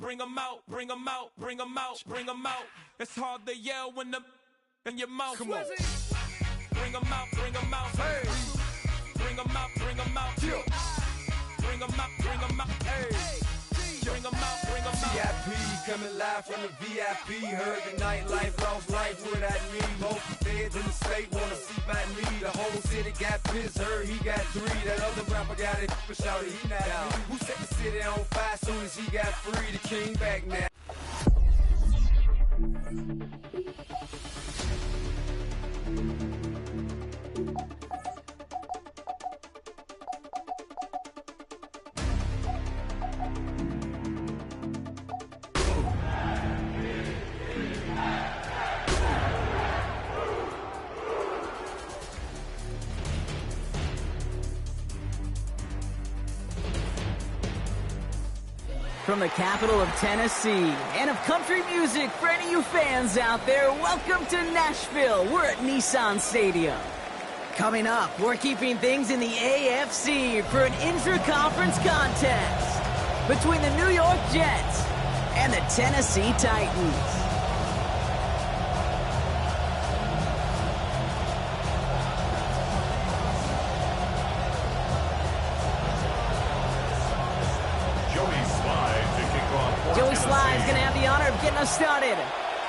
bring 'em out, bring 'em out, bring 'em out, bring 'em out. It's hard to yell when the in your mouth. Come on. Bring 'em out, bring 'em out. Hey. Bring 'em out, bring 'em out. Yeah. Bring 'em out, bring 'em out. Hey. Bring 'em out, bring 'em out. VIP coming live from the VIP. Heard the nightlife, lost life without me. Both feds in the state wanna see by me. The whole city got pissed, heard he got 3. That other rapper got it, but shouted he not out. Who set the city on fire soon as he got free? The king back now. From the capital of Tennessee and of country music, for any of you fans out there, welcome to Nashville. We're at Nissan Stadium. Coming up, we're keeping things in the AFC for an intra-conference contest between the New York Jets and the Tennessee Titans. Joey Sly's going to have the honor of getting us started.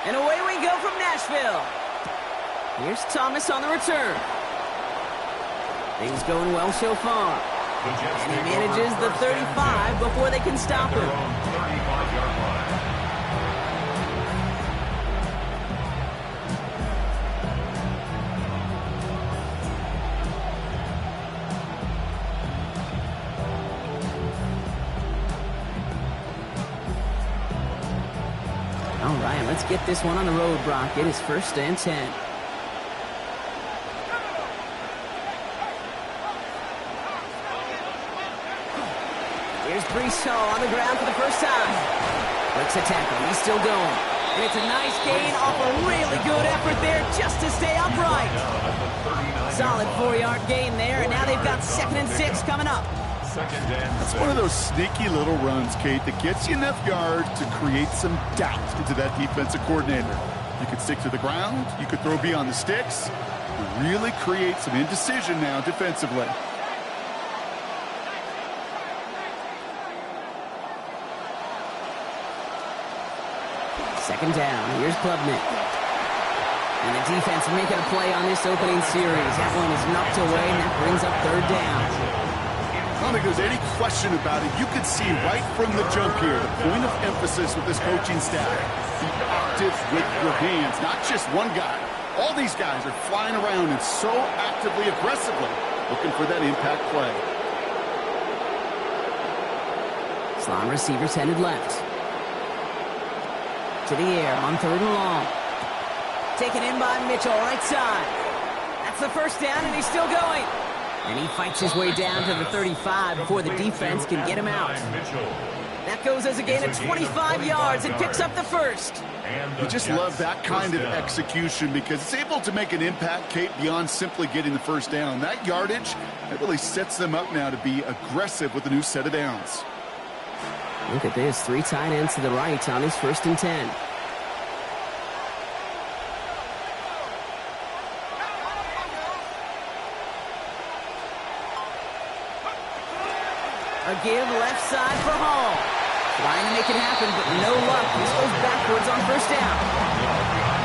And away we go from Nashville. Here's Thomas on the return. Things going well so far. And he manages the 35 before they can stop him. All right, let's get this one on the road, Brock. It is 1st and 10. Here's Brees Hall on the ground for the first time. Breaks a tackle. He's still going. And it's a nice gain off a really good effort there just to stay upright. Solid 4-yard gain there, and now they've got 2nd and 6 coming up. That's one of those sneaky little runs, Kate, that gets you enough yards to create some doubt into that defensive coordinator. You could stick to the ground. You could throw beyond the sticks. You really create some indecision now defensively. Second down. Here's Klubnik. And the defense making a play on this opening series. That one is knocked away, and that brings up 3rd down. I don't think there's any question about it. You could see right from the jump here, the point of emphasis with this coaching staff. Be active with your hands, not just one guy. All these guys are flying around and so actively, aggressively looking for that impact play. Slot receivers headed left. To the air on 3rd and long. Taken in by Mitchell, right side. That's the first down, and he's still going. And he fights his way down to the 35 before the defense can get him out. That goes as a gain of 25 yards and picks up the first. You just love that kind of execution because it's able to make an impact, Kate, beyond simply getting the first down. That yardage, that really sets them up now to be aggressive with a new set of downs. Look at this, 3 tight ends to the right on his 1st and 10. A give left side for Hall. Trying to make it happen, but no luck. This goes backwards on 1st down.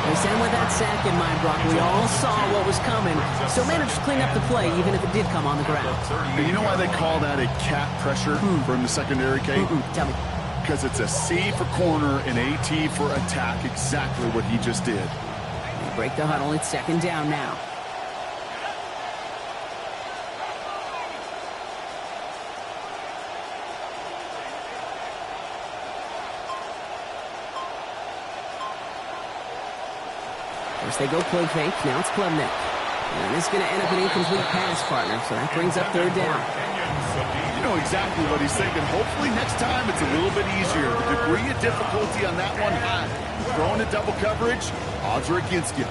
They sent with that sack in mind, Brock. We all saw what was coming, so managed to clean up the play, even if it did come on the ground. And you know why they call that a cat pressure from the secondary, Kate? Tell me. Because it's a C for corner and AT for attack, exactly what he just did. They break the huddle. It's 2nd down now. First they go play fake. Now it's Klubnik. And this is going to end up an incomplete pass, partner. So that brings up 3rd down. You know exactly what he's thinking. Hopefully next time it's a little bit easier. The degree of difficulty on that one high. Throwing a double coverage, odds are against you.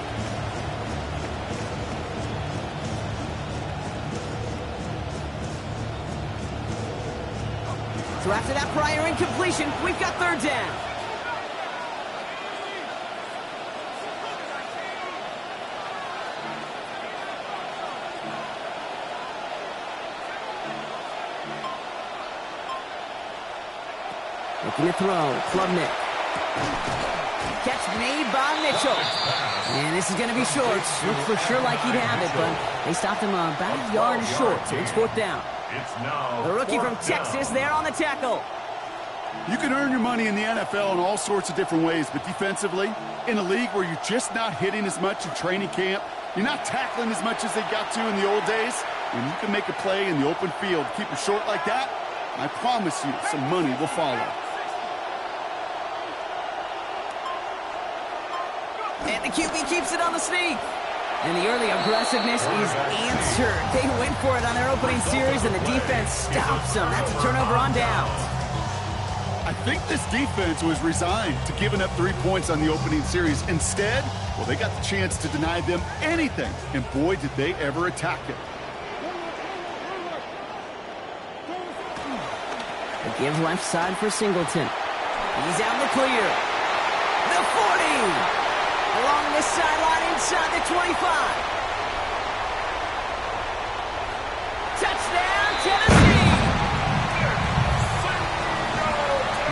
So after that prior incompletion, we've got third down. Looking to throw. Klubnik. Catch made by Mitchell. And this is going to be short. Looked for sure like he'd have it, but they stopped him about a yard short, so it's fourth down. The rookie from Texas there on the tackle. You can earn your money in the NFL in all sorts of different ways, but defensively, in a league where you're just not hitting as much in training camp, you're not tackling as much as they got to in the old days, when you can make a play in the open field, keep it short like that, I promise you some money will follow. And the QB keeps it on the sneak. And the early aggressiveness is answered. They went for it on their opening series, and the defense stops them. That's a turnover on downs. I think this defense was resigned to giving up 3 points on the opening series. Instead, well, they got the chance to deny them anything. And boy, did they ever attack it. They give left side for Singleton. He's out in the clear. The 40! Along the sideline inside the 25. Touchdown, Tennessee!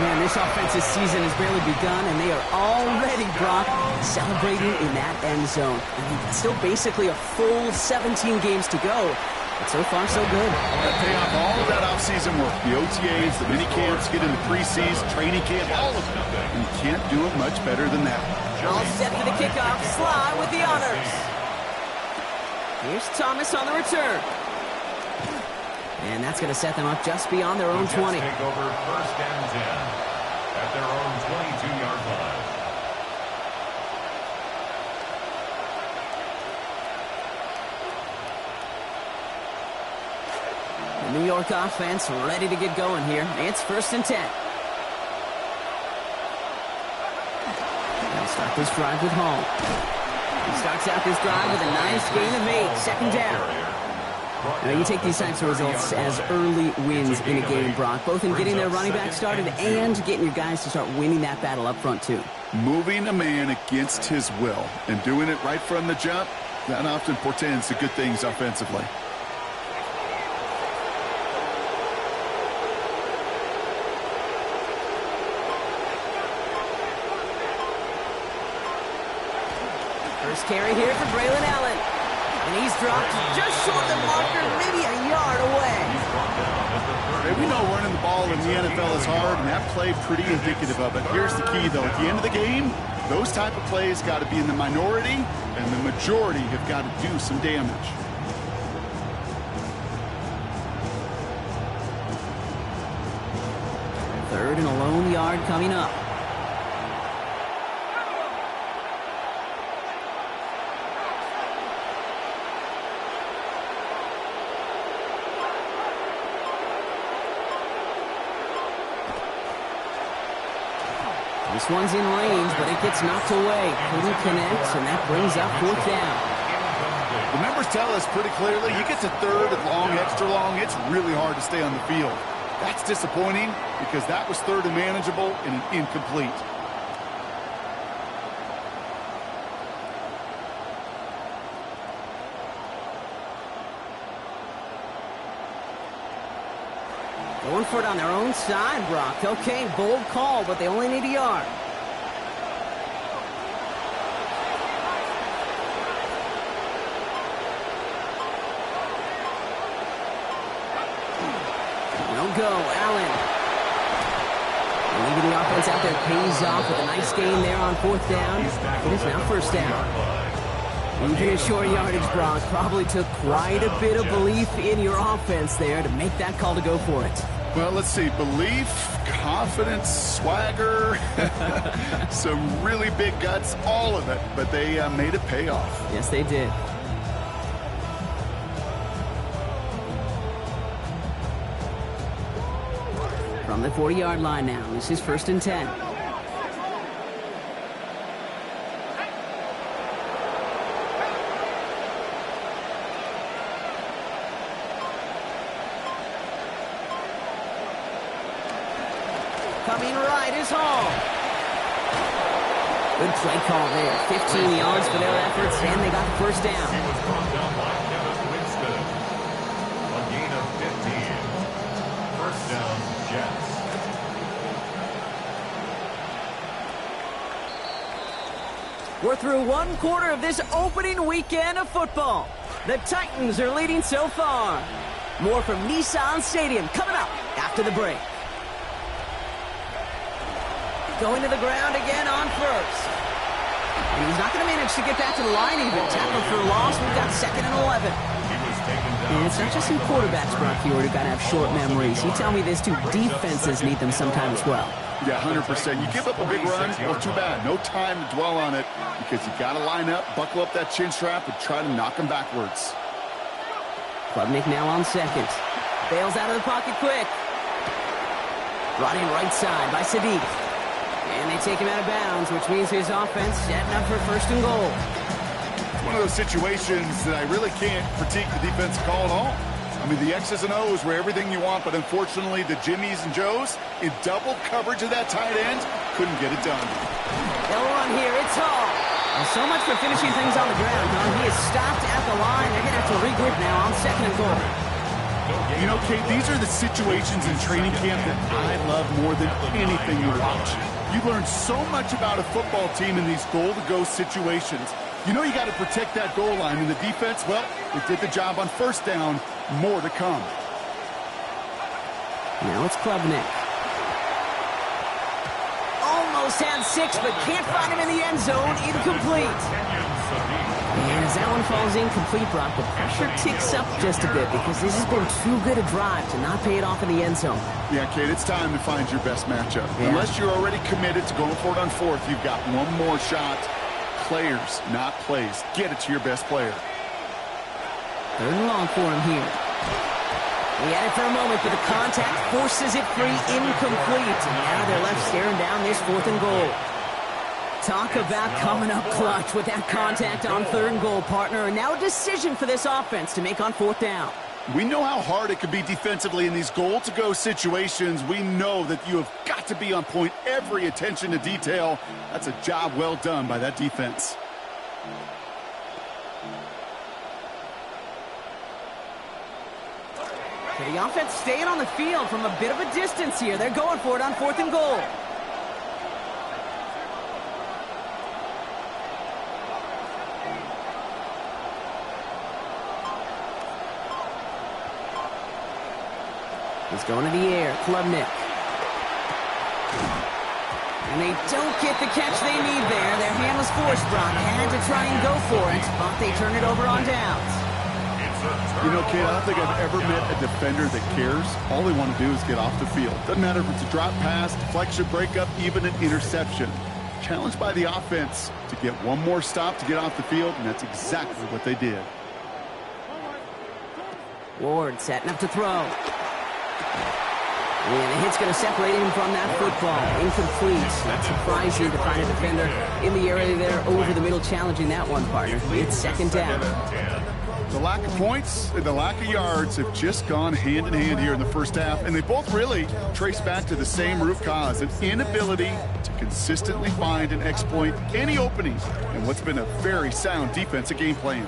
Man, this offensive season has barely begun, and they are already, Brock, celebrating in that end zone. I mean, it's still basically a full 17 games to go. But so far, so good. Pay off all of that offseason work. The OTAs, the mini camps, get into preseason, training camp, all of it. And you can't do it much better than that. All set for the kickoff. Sly with the honors. Here's Thomas on the return. And that's going to set them up just beyond their own 20. Take over first and 10 at their own 22-yard line. The New York offense ready to get going here. It's first and 10. They'll start this drive with Hall. He starts out this drive with a nice gain of 8. Second down. Now, you take these types of results as early wins in a game, Brock, both in getting their running back started and getting your guys to start winning that battle up front, too. Moving a man against his will and doing it right from the jump, that often portends to good things offensively. First carry here for Braylon Allen. And he's dropped just short of the marker, maybe a yard away. Hey, we know running the ball in the NFL is hard, and that play pretty indicative of it. Here's the key, though. At the end of the game, those type of plays got to be in the minority, and the majority have got to do some damage. Third and a lone yard coming up. This one's in range, but it gets knocked away. Couldn't connect, and that brings up fourth down. The numbers tell us pretty clearly, you get to third and long, extra long, it's really hard to stay on the field. That's disappointing because that was third and manageable and an incomplete. Going for it on their own side, Brock. Okay, bold call, but they only need a yard. No go, Allen. Leaving the offense out there pays off with a nice gain there on fourth down. It is now first down. Even a short yardage, Brock, probably took quite a bit of belief in your offense there to make that call to go for it. Well, let's see. Belief, confidence, swagger, some really big guts, all of it. But they made it pay off. Yes, they did. From the 40-yard line now, this is first and 10. Coming right is Hall. Good play call there. 15 yards for their efforts, and they got the first He down. was brought down by Kevin Winston. A gain of 15. First down, Jets. We're through one quarter of this opening weekend of football. The Titans are leading so far. More from Nissan Stadium coming up after the break. Going to the ground again on first. And he's not going to manage to get back to the line even. Tackle for a loss. We've got 2nd and 11. He was taken down. And it's not just some quarterbacks, Brock Fiord, who got to have short memories. You tell me this too, defenses need them sometimes as well. Yeah, 100%. You give up a big run, well, too bad. No time to dwell on it because you got to line up, buckle up that chin strap, and try to knock them backwards. Klubnik now on second. Bails out of the pocket quick. Brought in right side by Sadiq. And they take him out of bounds, which means his offense setting up for 1st and goal. It's one of those situations that I really can't critique the defensive call at all. I mean, the X's and O's were everything you want, but unfortunately, the Jimmies and Joes, in double coverage of that tight end, couldn't get it done. They'll run here. It's Hall. Well, so much for finishing things on the ground, huh? He is stopped at the line. They're going to have to regroup now on 2nd and goal. You know, Kate, these are the situations in training camp that I love more than anything you watch. You learn so much about a football team in these goal-to-go situations. You know you got to protect that goal line, and the defense, well, they did the job on 1st down. More to come. Now it's Klubnik. Almost had 6, but can't find him in the end zone. Incomplete. And as that one falls incomplete, Brock, the pressure ticks up just a bit because this has been too good a drive to not pay it off in the end zone. Yeah, Kate, it's time to find your best matchup. Yeah. Unless you're already committed to going for it on 4th, you've got one more shot. Players, not plays. Get it to your best player. 3rd and long for him here. He had it for a moment, but the contact forces it free, incomplete. And now they're left staring down this 4th and goal. Talk about coming up clutch with that contact on 3rd and goal, partner. And now a decision for this offense to make on 4th down. We know how hard it can be defensively in these goal-to-go situations. We know that you have got to be on point, every attention to detail. That's a job well done by that defense. So the offense staying on the field from a bit of a distance here. They're going for it on 4th and goal. He's going to the air. Klubnik. And they don't get the catch they need there. Their hand was forced, Brock. Had to try and go for it, but they turn it over on downs. You know, Kate, I don't think I've ever met a defender that cares. All they want to do is get off the field. Doesn't matter if it's a drop pass, deflection, breakup, even an interception. Challenged by the offense to get one more stop to get off the field, and that's exactly what they did. Ward setting up to throw. And the hit's going to separate him from that football. Incomplete. Not surprising to find a defender in the area there over the middle challenging that one, partner. It's 2nd down. The lack of points and the lack of yards have just gone hand in hand here in the 1st half, and they both really trace back to the same root cause, an inability to consistently find and exploit any opening in what's been a very sound defensive game plan.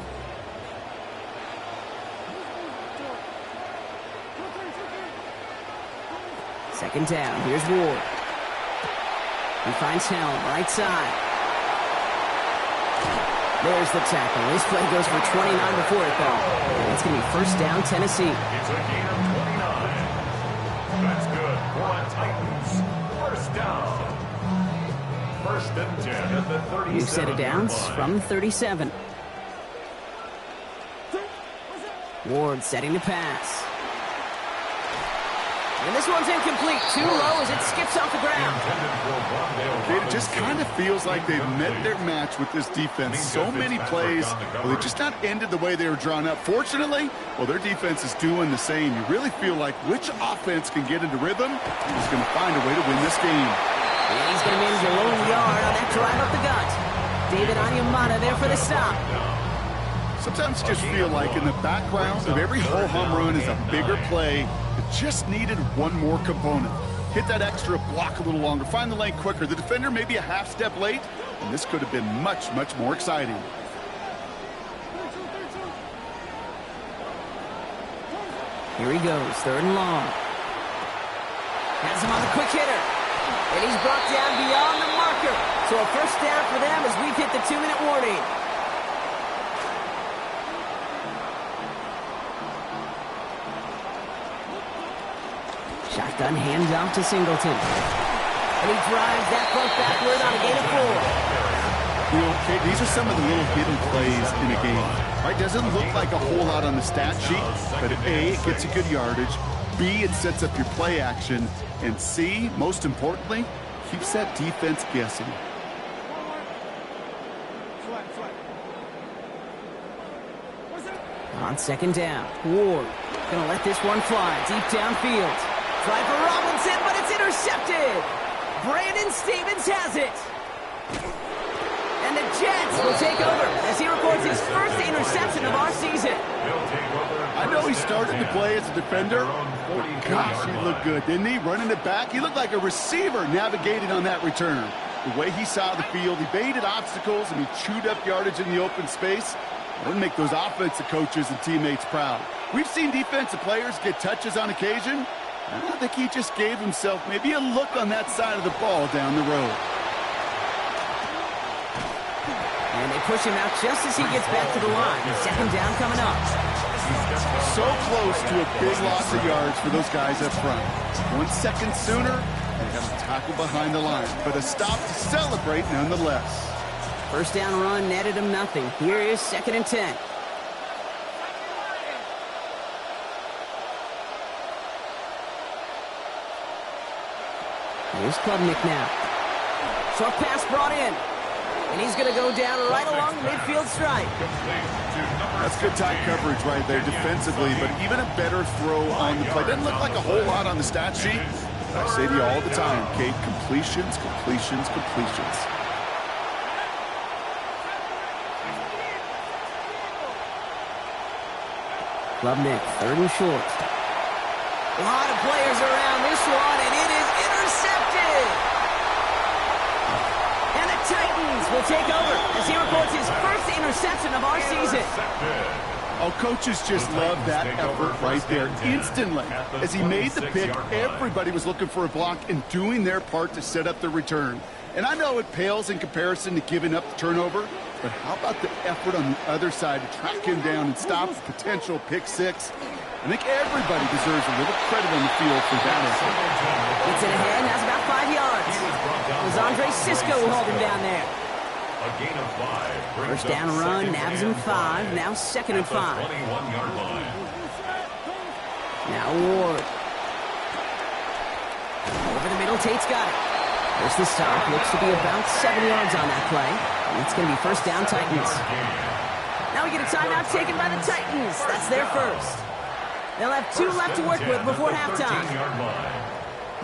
Second down. Here's Ward. He finds Helm, right side. There's the tackle. This play goes for 29 before it, though. And it's going to be 1st down, Tennessee. It's a gain of 29. That's good for the Titans. 1st down. 1st and 10 at the 37. New set of downs from 37. Ward setting to pass. And this one's incomplete. Too low as it skips off the ground. It just kind of feels like they've met their match with this defense. So many plays, well, they just not ended the way they were drawn up. Fortunately, well, their defense is doing the same. You really feel like which offense can get into rhythm is going to find a way to win this game. And he's going to manage a lone yard on that drive up the gut. David Onyemata there for the stop. Sometimes you just feel like in the background of every whole home run is a bigger play. It just needed one more component. Hit that extra block a little longer. Find the lane quicker. The defender may be a half step late, and this could have been much, much more exciting. Here he goes, 3rd and long. Has him on the quick hitter. And he's brought down beyond the marker. So a first down for them as we've hit the 2-minute warning. Shotgun handoff to Singleton. And he drives that puck backward on a gain of 4. You know, okay, these are some of the little hidden plays in a game. Right? Doesn't look like a whole lot on the stat sheet, but A, it gets you good yardage. B, it sets up your play action. And C, most importantly, keeps that defense guessing. On 2nd down, Ward gonna let this one fly deep downfield. Try for Robinson, but it's intercepted. Brandon Stevens has it. And the Jets will take over as he records his first interception of our season. I know he started the play as a defender, but gosh, he looked good, didn't he? Running it back, he looked like a receiver navigating on that return. The way he saw the field, he baited obstacles and he chewed up yardage in the open space. That would make those offensive coaches and teammates proud. We've seen defensive players get touches on occasion. I think he just gave himself maybe a look on that side of the ball down the road. And they push him out just as he gets back to the line. 2nd down coming up. So close to a big loss of yards for those guys up front. 1 second sooner, they got a tackle behind the line. But a stop to celebrate nonetheless. First down run netted him nothing. Here is 2nd and 10. Here's Klubnik now. Short pass brought in. And he's going to go down right along the midfield stripe. That's good tight coverage right there defensively, but even a better throw on the play. Doesn't look like a whole lot on the stat sheet. I say to you all the time, Kate, completions, completions, completions. Klubnik, 3rd and short. A lot of players around this one, and it is intercepted. And the Titans will take over as he records his first interception of our season. Oh, coaches just love that effort right there instantly. As he made the pick, everybody was looking for a block and doing their part to set up the return. And I know it pales in comparison to giving up the turnover, but how about the effort on the other side to track him down and stop the potential pick 6? I think everybody deserves a little credit on the field for that effort. Gets it ahead, has about 5 yards. It was Andre Sisco who hauled him down there. A gain of 5. First down run, nabs him 5. Now 2nd and 5. 21-yard line. Now Ward. Over the middle, Tate's got it. There's the stop. Looks to be about 7 yards on that play. And it's going to be first down Titans. Now we get a timeout taken by the Titans. That's their first. They'll have 2 left to work with before halftime.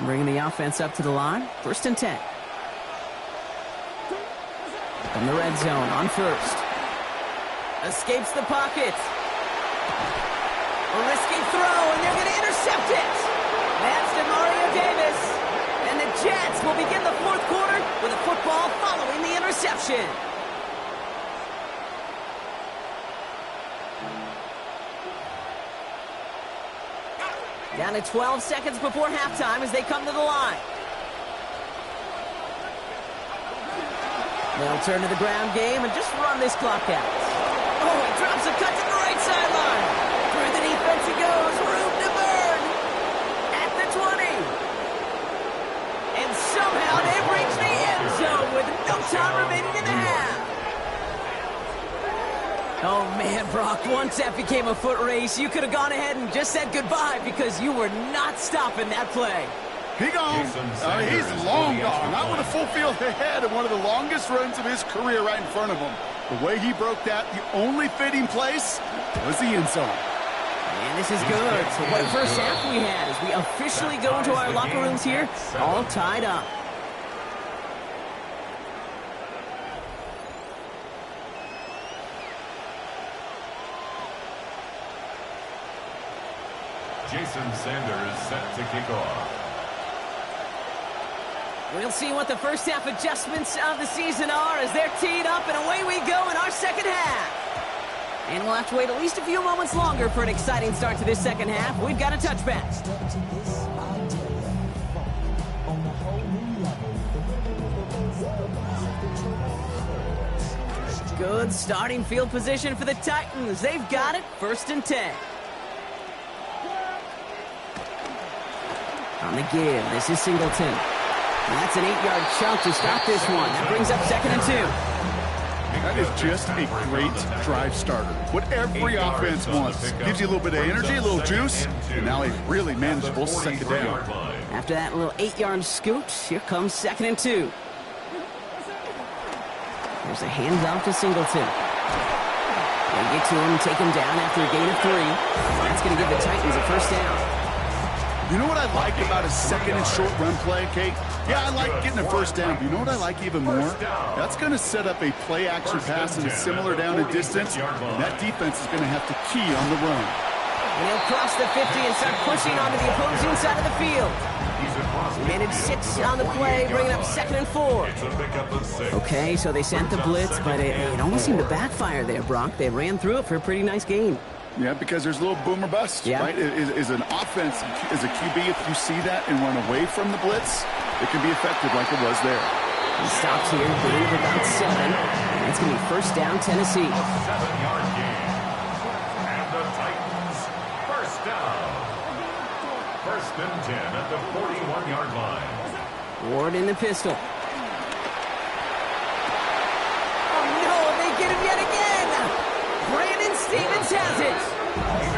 Bringing the offense up to the line. 1st and 10. From the red zone on first. Escapes the pocket. A risky throw, and they're going to intercept it. That's DeMario Davis. And the Jets will begin the 4th quarter with a football following the interception. Down to 12 seconds before halftime as they come to the line. They'll turn to the ground game and just run this clock out. Oh, he drops a cut to the right sideline. Through the defense he goes. Room to burn. At the 20. And somehow they've reached the end zone with no time remaining in the half. Oh, man, Brock, once that became a foot race, you could have gone ahead and just said goodbye because you were not stopping that play. He gone. He's long gone. Not with a full field ahead and one of the longest runs of his career right in front of him. The way he broke that, the only fitting place was the end zone. And this is good. So what a first half we had as we officially go into our locker rooms here, all tied up. Jason Sanders set to kick off. We'll see what the first half adjustments of the season are as they're teed up, and away we go in our second half. And we'll have to wait at least a few moments longer for an exciting start to this second half. We've got a touchback. Good starting field position for the Titans. They've got it, 1st and 10. On the give, this is Singleton. And that's an 8-yard chunk to stop this one. That brings up 2nd and 2. That is just a great drive starter. What every offense wants. Gives you a little bit of energy, a little juice, and now a really manageable 2nd down. After that little 8-yard scoot, here comes 2nd and 2. There's a handoff to Singleton. They get to him, take him down after a gain of 3. That's going to give the Titans a 1st down. You know what I like about a 2nd and short run play, Kate? Yeah, I like getting a 1st down, but you know what I like even more? That's going to set up a play-action pass in a similar down and distance, and that defense is going to have to key on the run. And he'll cross the 50 and start pushing onto the opposing side of the field. Managed 6 on the play, bringing up 2nd and 4. Okay, so they sent the blitz, but it almost seemed to backfire there, Brock. They ran through it for a pretty nice gain. Yeah, because there's a little boom or bust, right? Is an offense, as a QB, if you see that and run away from the blitz, it can be effective like it was there. He stops here, gain of about 7. That's going to be 1st down, Tennessee. 7-yard gain. And the Titans, 1st down. 1st and 10 at the 41-yard line. Ward in the pistol. Oh, no, they get him yet again. Brandon Stevens has it.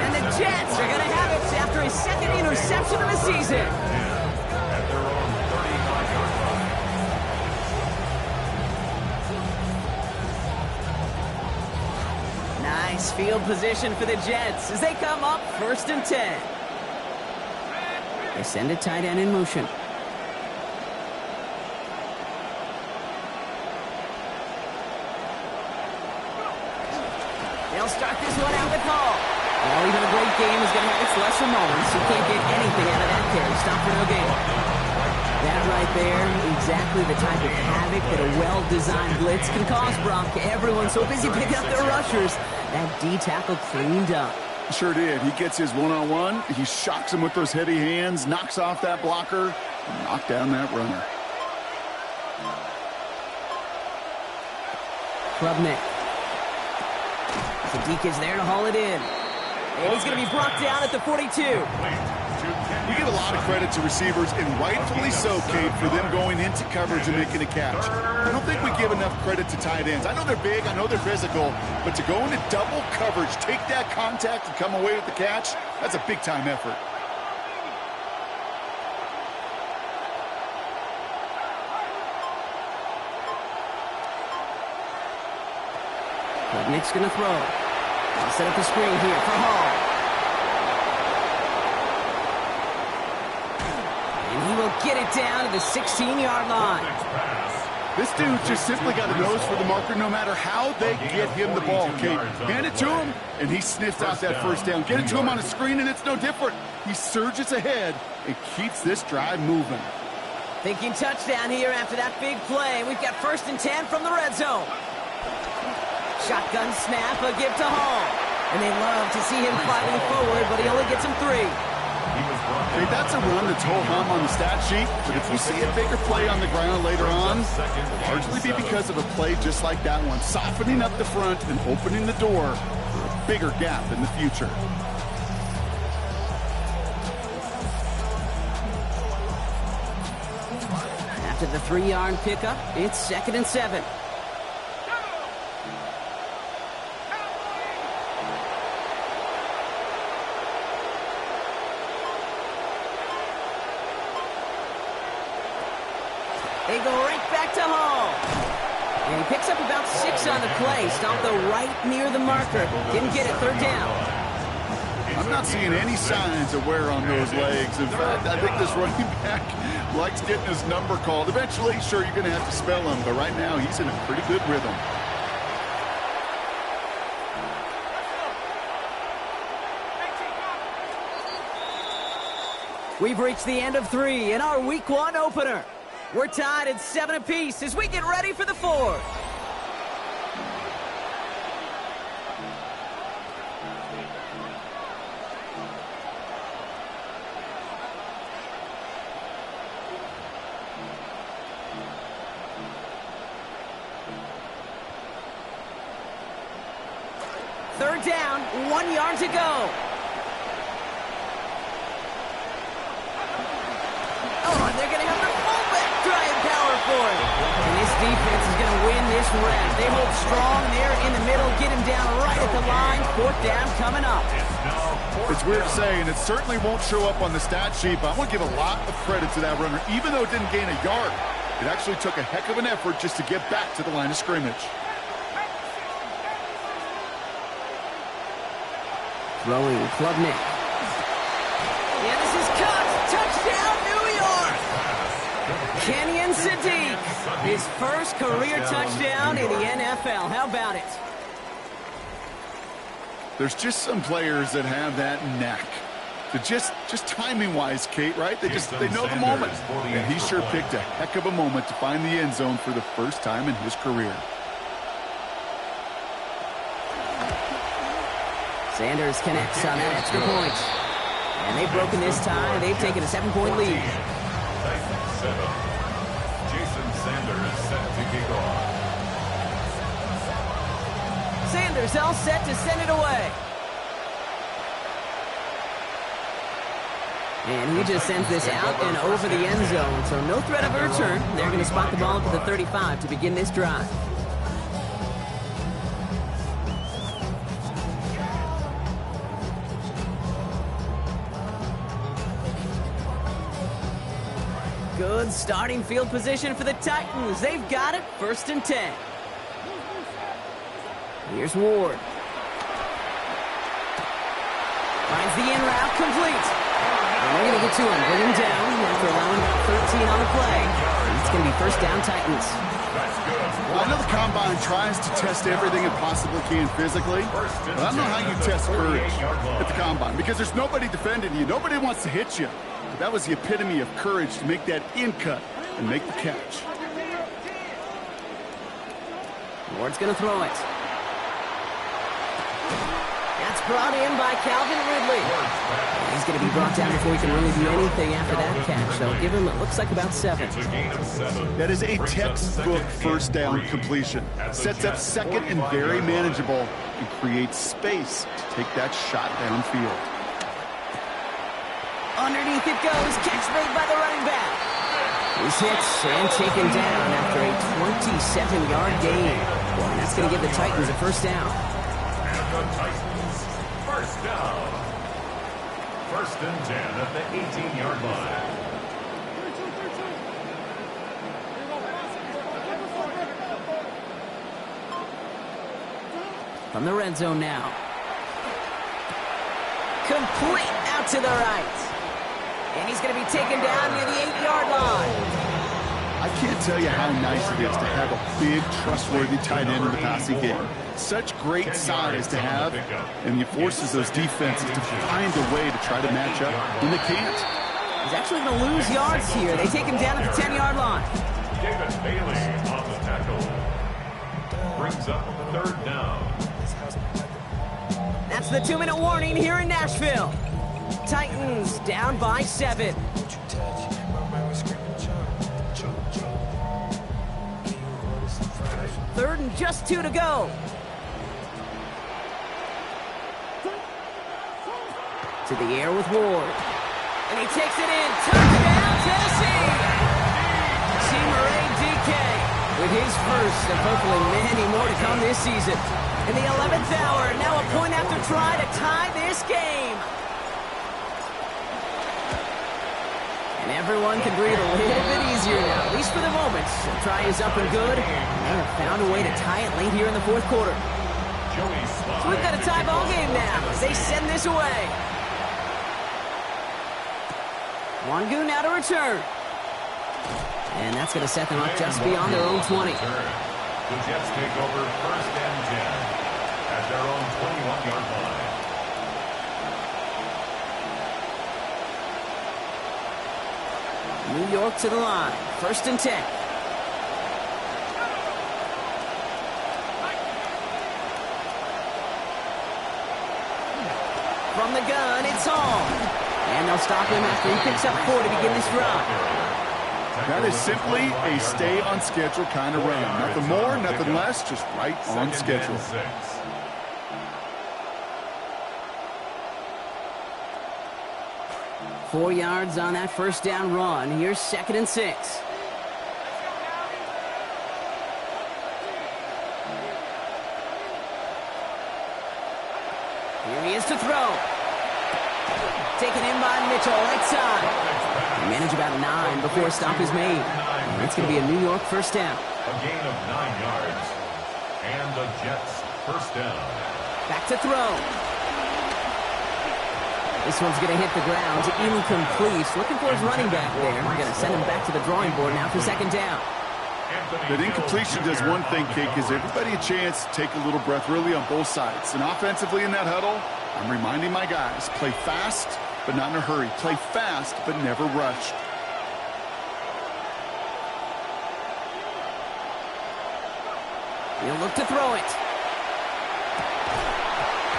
And the Jets are going to have it after his 2nd interception of the season. At their own 35-yard line. Nice field position for the Jets as they come up 1st and 10. They send a tight end in motion. They'll start this one out with Hall. Well, even a great game is going to have its lesser moments. You can't get anything out of that carry. Stop for no gain. That right there, exactly the type of havoc that a well-designed blitz can cause, Brock. Everyone's so busy picking up their rushers. That D tackle cleaned up. Sure did. He gets his one-on-one. He shocks him with those heavy hands, knocks off that blocker, and knocks down that runner. Klubnik. Sadiq is there to haul it in. And he's going to be brought down at the 42. We give a lot of credit to receivers, and rightfully so, Kate, for them going into coverage and making a catch. I don't think we give enough credit to tight ends. I know they're big, I know they're physical, but to go into double coverage, take that contact, and come away with the catch, that's a big-time effort. Nick's going to throw. I'll set up the screen here for Hall. And he will get it down to the 16-yard line. This dude just simply got a nose for the marker no matter how they get him the ball, Kate. Hand it to him, and he sniffs out that 1st down. Get it to him on a screen, and it's no different. He surges ahead and keeps this drive moving. Thinking touchdown here after that big play. We've got 1st and 10 from the red zone. Shotgun snap, a give to Hall. And they love to see him fighting forward, but he only gets him 3. Hey, that's a run that's ho-hum on the stat sheet, but if we see a bigger play on the ground later on, it'll largely be because of a play just like that one, softening up the front and opening the door for a bigger gap in the future. After the 3-yard pickup, it's 2nd and 7. They go right back to Hall. And he picks up about 6 on the play. Stomped the right near the marker. Didn't get it, 3rd down. I'm not seeing any signs of wear on those legs. In fact, I think this running back likes getting his number called. Eventually, sure, you're going to have to spell him, but right now he's in a pretty good rhythm. We've reached the end of 3 in our Week 1 opener. We're tied at 7 apiece as we get ready for the fourth. Third down, 1 yard to go. Oh, and they're going to have their fullback try and power for it. And this defense is going to win this round. They hold strong there in the middle, get him down right at the line. Fourth down coming up. It's weird to say, and it certainly won't show up on the stat sheet, but I want to give a lot of credit to that runner. Even though it didn't gain a yard, it actually took a heck of an effort just to get back to the line of scrimmage. Throwing Klubnik. Yeah, this is cut. Touchdown, New York. Kenyon Sadiq, his first career touchdown in the NFL. How about it? There's just some players that have that knack. Just timing-wise, Kate, right? They know the moment. And he sure picked a heck of a moment to find the end zone for the first time in his career. Sanders connects on that extra point. And they've broken this tie. They've taken a 7-point lead. Titans 7. Jason Sanders set to kick off. Sanders all set to send it away. And he just sends this out and over the end zone. So no threat of a return. They're going to spot the ball at the 35 to begin this drive. Good starting field position for the Titans. They've got it, 1st and 10. Here's Ward. Finds the in route complete. And they're going to get to him, bring him down after allowing about 13 on the play. It's going to be 1st down Titans. Well, I know the Combine tries to test everything it possibly can physically, but I don't know how you test courage at the Combine because there's nobody defending you. Nobody wants to hit you. But that was the epitome of courage to make that in cut and make the catch. Ward's going to throw it. That's brought in by Calvin Ridley. He's going to be brought down before he can really do anything after that catch. So give him, it looks like about 7. That is a textbook first down completion. Sets up second and very manageable and creates space to take that shot downfield. Underneath it goes. Catch made by the running back. He's hit and taken down after a 27-yard gain. Well, and that's going to give the Titans a 1st down. And the Titans, 1st down. 1st and 10 at the 18-yard line. From the red zone now. Complete out to the right. And he's going to be taken down near the 8-yard line. I can't tell you how nice it is to have a big, trustworthy tight end in the passing game. Such great size to have, and it forces those defenses to find a way to try to match up when they can't. He's actually going to lose yards here. They take him down at the 10-yard line. David Bailey on the tackle. Brings up 3rd down. That's the 2-minute warning here in Nashville. Titans down by 7. Third and just 2 to go. To the air with Ward. And he takes it in. Touchdown, Tennessee! Team Murray DK with his first of hopefully many more to come this season. In the 11th hour, now a point after try to tie this game. And everyone can breathe a little bit easier now, at least for the moment. The try is up and good, and they have found a way to tie it late here in the 4th quarter. So we've got a tie ball game now as they send this away. Wangu now to return. And that's going to set them up just beyond their own 20. The Jets take over 1st and 10 at their own 21-yard line. New York to the line. 1st and 10. From the gun, it's Hall. And they'll stop him after he picks up 4 to begin this run. That is simply a stay on schedule kind of run. Nothing more, nothing less, just right on schedule. 4 yards on that 1st down run. Here's 2nd and 6. Here he is to throw. Taken in by Mitchell, right side. They manage about 9 before a stop is made. And it's going to be a New York 1st down. A gain of 9 yards. And the Jets 1st down. Back to throw. This one's going to hit the ground. Incomplete. Looking for his running back there. We're going to send him back to the drawing board now for 2nd down. That incompletion does one thing, Kate, gives everybody a chance to take a little breath really on both sides. And offensively in that huddle, I'm reminding my guys, play fast, but not in a hurry. Play fast, but never rush. He'll look to throw it.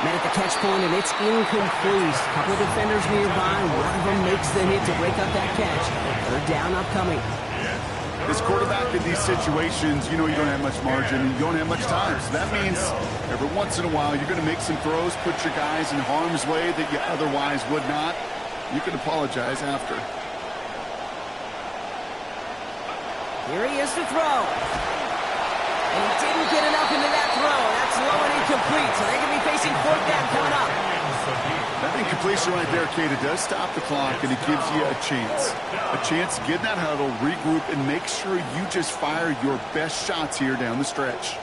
Met at the catch point, and it's incomplete. A couple of defenders nearby. One of them makes the hit to break up that catch. 3rd down upcoming. As quarterback in these situations, you know you don't have much margin and you don't have much time. So that means every once in a while you're going to make some throws, put your guys in harm's way that you otherwise would not. You can apologize after. Here he is to throw. And he didn't get enough into that throw. That's low and incomplete, so they're going to be facing 4th down coming up. That incompletion right there, Kate, it does stop the clock, and it gives you a chance. A chance to get in that huddle, regroup, and make sure you just fire your best shots here down the stretch.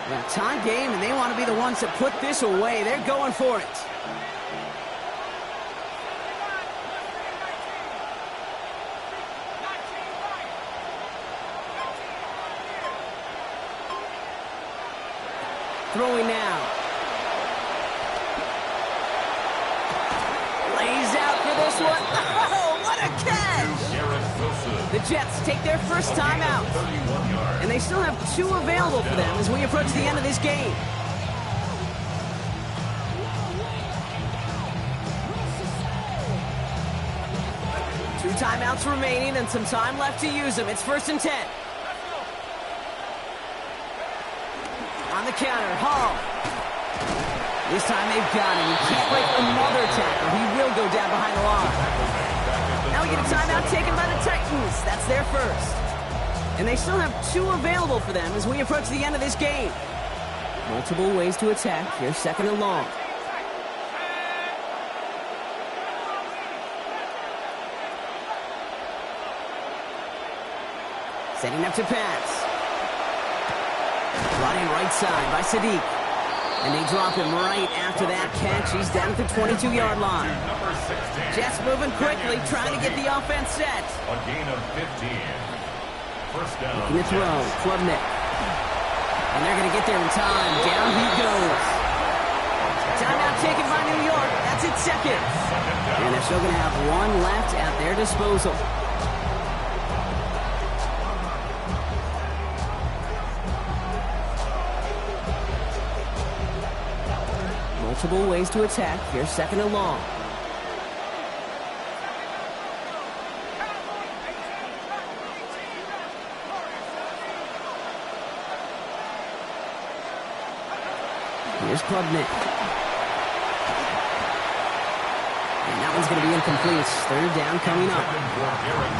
A tie game, and they want to be the ones to put this away. They're going for it. Throwing now. Lays out for this one. Oh, what a catch! The Jets take their 1st time out. And they still have 2 available for them as we approach the end of this game. Two timeouts remaining and some time left to use them. It's 1st and 10. On the counter, Hall. This time they've got him. He can't break another tackle. He will go down behind the line. Now we get a timeout taken by the Titans. That's their 1st. And they still have 2 available for them as we approach the end of this game. Multiple ways to attack. Here's 2nd and long. Setting up to pass. Brought in right side by Sadiq. And they drop him right after that catch. He's down at the 22-yard line. Jets moving quickly, trying to get the offense set. A gain of 15. 1st down. Looking to throw, Klubnik. And they're going to get there in time. Down he goes. Timeout taken by New York. That's its 2nd. And they're still going to have 1 left at their disposal. Multiple ways to attack. Here's 2nd and long. Here's Klubnik. And that one's going to be incomplete. 3rd down coming up.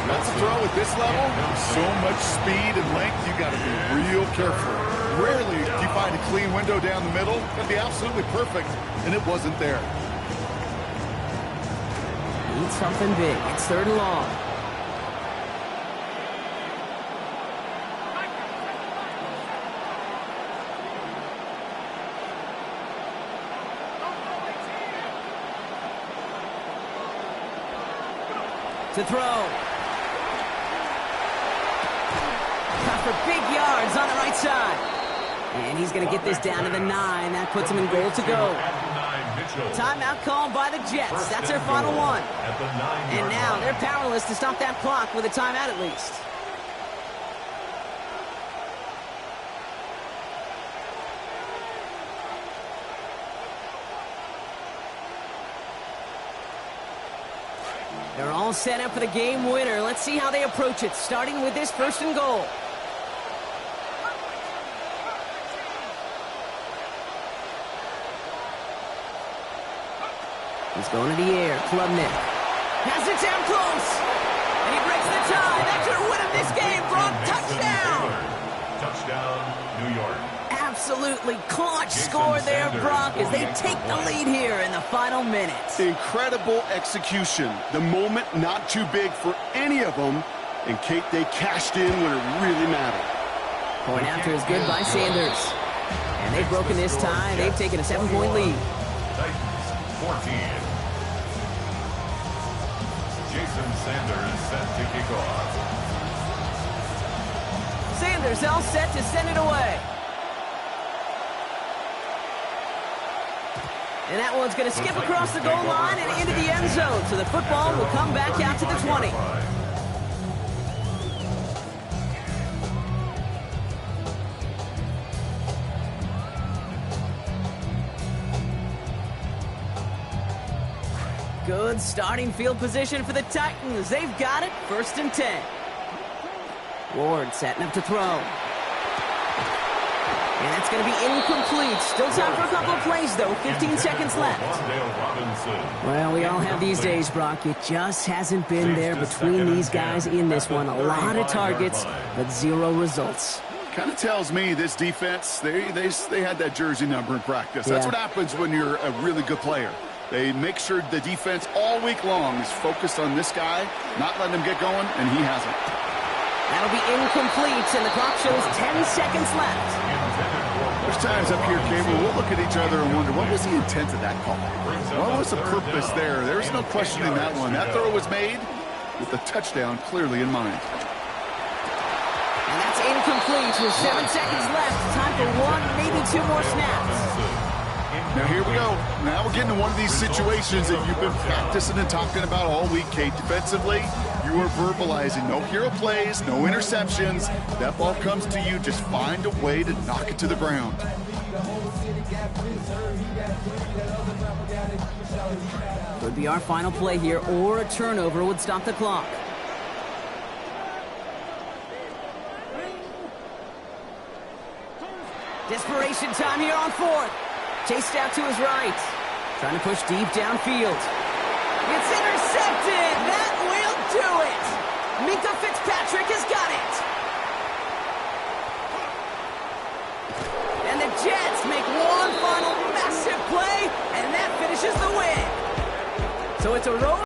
That's a throw at this level. So much speed and length, you got to be real careful. Rarely do you find a clean window down the middle. It'd be absolutely perfect, and it wasn't there. Need something big. It's 3rd and long. To throw. Cut for big yards on the right side. And he's going to get this down to the 9. That puts him in goal to go. Timeout called by the Jets. That's their final one. And now they're powerless to stop that clock with a timeout at least. They're all set up for the game winner. Let's see how they approach it, starting with this 1st and goal. He's going to the air. Klubnik has it down close. And he breaks the tie. That could win him this game. Brock, touchdown. Touchdown, New York. Absolutely clutch score there, Brock, as they take the lead here in the final minutes. Incredible execution. The moment not too big for any of them. And Kate, they cashed in when it really mattered. Point after is good by Sanders. And they've broken this tie. They've taken a 7-point lead. Titans 14. Jason Sanders set to kick off. Sanders all set to send it away. And that one's going to skip across the goal line and into the end zone. So the football will come back out to the 20. Good starting field position for the Titans. They've got it. 1st and 10. Ward setting up to throw. And that's going to be incomplete. Still time for a couple of plays, though. 15 seconds left. Well, we all have these days, Brock. It just hasn't been there between these guys in this one. A lot of targets, but 0 results. Kind of tells me this defense, they had that jersey number in practice. That's what happens when you're a really good player. They make sure the defense all week long is focused on this guy, not letting him get going, and he hasn't. That'll be incomplete, and the clock shows 10 seconds left. There's times up here, Kate, where we'll look at each other and wonder, what was the intent of that call? What was the purpose there? There's no questioning that one. That throw was made with the touchdown clearly in mind. And that's incomplete with 7 seconds left. Time for 1, maybe 2 more snaps. Now here we go. Now we're getting to one of these situations that you've been practicing and talking about all week, Kate. Defensively, you are verbalizing no hero plays, no interceptions. That ball comes to you, just find a way to knock it to the ground. Could be our final play here, or a turnover would stop the clock. Desperation time here on 4th. Chased out to his right. Trying to push deep downfield. It's intercepted. That will do it. Minka Fitzpatrick has got it. And the Jets make one final massive play, and that finishes the win. So it's a roll.